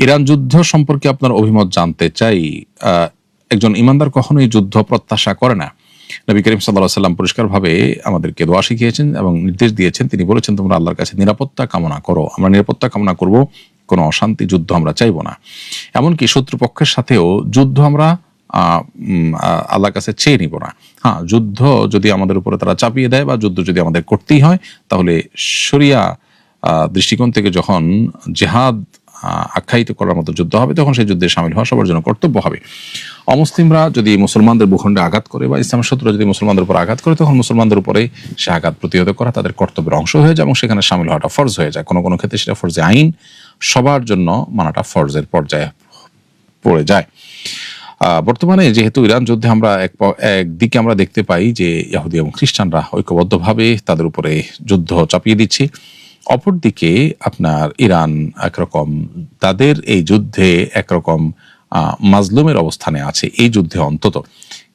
Iran যুদ্ধ সম্পর্কে আপনার অভিমত জানতে চাই। একজন ইমানদার কখনোই যুদ্ধ প্রত্যাশা করে না। নবী করিম সাল্লাল্লাহু আলাইহি ওয়াসাল্লাম পরিষ্কারভাবে আমাদেরকে দোয়া শিখিয়েছেন এবং নির্দেশ দিয়েছেন। তিনি বলেছেন, তোমরা আল্লাহর কাছে নিরাপত্তা কামনা করো। আমরা নিরাপত্তা কামনা করব, কোনো অশান্তি যুদ্ধ আমরা চাইব না। এমনকি শত্রুপক্ষের সাথেও যুদ্ধ আমরা আল্লাহর কাছে চেয়ে নিব না। হ্যাঁ, যুদ্ধ যদি আমাদের উপরে তারা চাপিয়ে দেয় বা যুদ্ধ যদি আমাদের করতেই হয়, তাহলে শরিয়া দৃষ্টিকোণ থেকে যখন জেহাদ আখ্যায়িত করার মতো যুদ্ধ হবে, তখন সেই যুদ্ধে সামিল হওয়া সবার জন্য কর্তব্য হবে। অমুসলিমরা যদি মুসলমানদের ভূখণ্ডে আঘাত করে বা ইসলামের শত্রুরা যদি মুসলমানদের উপর আঘাত করে, তখন মুসলমানদের উপরে সে আঘাত প্রতিহত করা তাদের কর্তব্যের অংশ হয়ে যায় এবং সেখানে সামিল হওয়াটা ফরজ হয়ে যায়। কোনো কোনো ক্ষেত্রে সেটা ফরজে আইন, সবার জন্য মানাটা ফরজের পর্যায়ে পড়ে যায়। বর্তমানে যেহেতু ইরান যুদ্ধে আমরা একদিকে আমরা দেখতে পাই যে ইহুদি এবং খ্রিস্টানরা ঐক্যবদ্ধভাবে তাদের উপরে যুদ্ধ চাপিয়ে দিচ্ছে, অপরদিকে আপনার ইরান একরকম তাদের এই যুদ্ধে একরকম মাজলুমের অবস্থানে আছে। এই যুদ্ধে অন্তত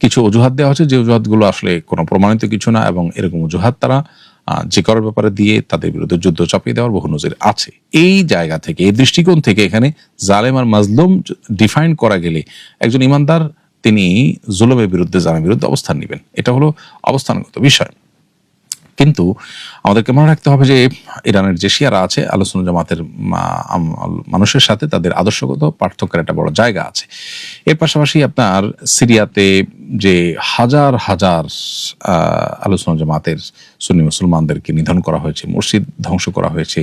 কিছু অজুহাত দেওয়া হচ্ছে, যে অজুহাতগুলো আসলে কোনো প্রমাণিত কিছু না, এবং এরকম অজুহাত তারা যে করার ব্যাপারে দিয়ে তাদের বিরুদ্ধে যুদ্ধ চাপিয়ে দেওয়ার বহু নজির আছে। এই জায়গা থেকে, এই দৃষ্টিকোণ থেকে এখানে জালেম আর মাজলুম ডিফাইন করা গেলে একজন ইমানদার তিনি জুলুমের বিরুদ্ধে, জালেমের বিরুদ্ধে অবস্থান নেবেন। এটা হলো অবস্থানগত বিষয়। কিন্তু আমাদেরকে মনে রাখতে হবে যে ইরানের যে শিয়ারা আছে, আহলে সুন্নাত জামাতের মানুষের সাথে তাদের আদর্শগত পার্থক্যের একটা বড় জায়গা আছে। এর পাশাপাশি আপনার সিরিয়াতে যে হাজার হাজার আহলে সুন্নাত জামাতের সুন্নি মুসলমানদেরকে নিধন করা হয়েছে, মসজিদ ধ্বংস করা হয়েছে,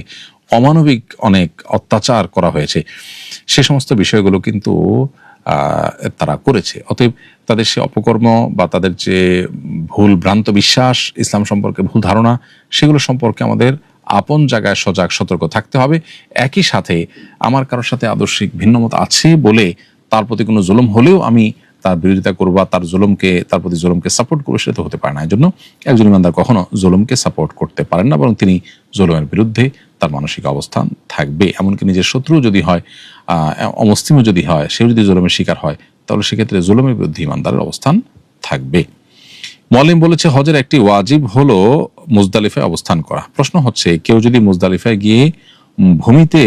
অমানবিক অনেক অত্যাচার করা হয়েছে, সে সমস্ত বিষয়গুলো কিন্তু তারা করেছে। অতএব তাদের সে অপকর্ম বা তাদের যে ভুল ভ্রান্ত বিশ্বাস, ইসলাম সম্পর্কে ভুল ধারণা, সেগুলো সম্পর্কে আমাদের আপন জায়গায় সজাগ সতর্ক থাকতে হবে। একই সাথে আমার কারোর সাথে আদর্শিক ভিন্নমত আছে বলে তার প্রতি কোনো জুলুম হলেও আমি তার বিরোধিতা করবো, তার প্রতি জুলুমকে সাপোর্ট করবো, সেটা তো হতে পারে না। এই জন্য একজন ইমানদার কখনো জুলুমকে সাপোর্ট করতে পারেন না, বরং তিনি জুলুমের বিরুদ্ধে তার মানসিক অবস্থান থাকবে। এমনকি নিজের শত্রু যদি হয়, অমুসলিমও যদি হয়, সেও যদি জুলুমের শিকার হয়, তাহলে সেক্ষেত্রে জুলুমের বিরুদ্ধে ইমানদারের অবস্থান থাকবে। মুআল্লিম বলেছে, হজের একটি ওয়াজিব হলো মুজদালিফায় অবস্থান করা। প্রশ্ন হচ্ছে, কেউ যদি মুজদালিফায় গিয়ে ভূমিতে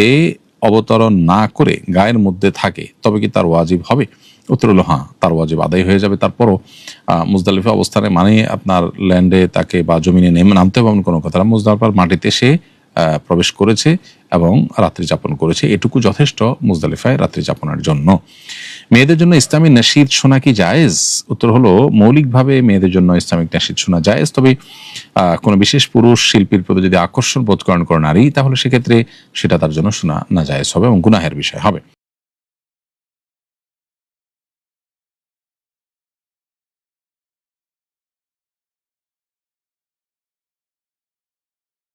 অবতরণ না করে গায়ের মধ্যে থাকে, তবে কি তার ওয়াজিব হবে? উত্তর হলো হ্যাঁ, তার ওয়াজিব আদায় হয়ে যাবে। তারপরও মুজদালিফা অবস্থানে মানে আপনার ল্যান্ডে তাকে বা জমিনে নামতে হবে এমন কোনো কথা না। মুজদালিফার মাটিতে সে প্রবেশ করেছে এবং রাত্রি যাপন করেছে, এটুকু যথেষ্ট মুজদালিফায় রাত্রি যাপনের জন্য। মেয়েদের জন্য ইসলামী নাশিদ শোনা কি জায়েজ? উত্তর হলো, মৌলিকভাবে মেয়েদের জন্য ইসলামিক নাশিদ শোনা জায়েজ। তবে কোনো বিশেষ পুরুষ শিল্পীর প্রতি যদি আকর্ষণ বোধ করে নারী, তাহলে সেক্ষেত্রে সেটা তার জন্য শোনা না জায়েজ হবে এবং গুনাহের বিষয় হবে।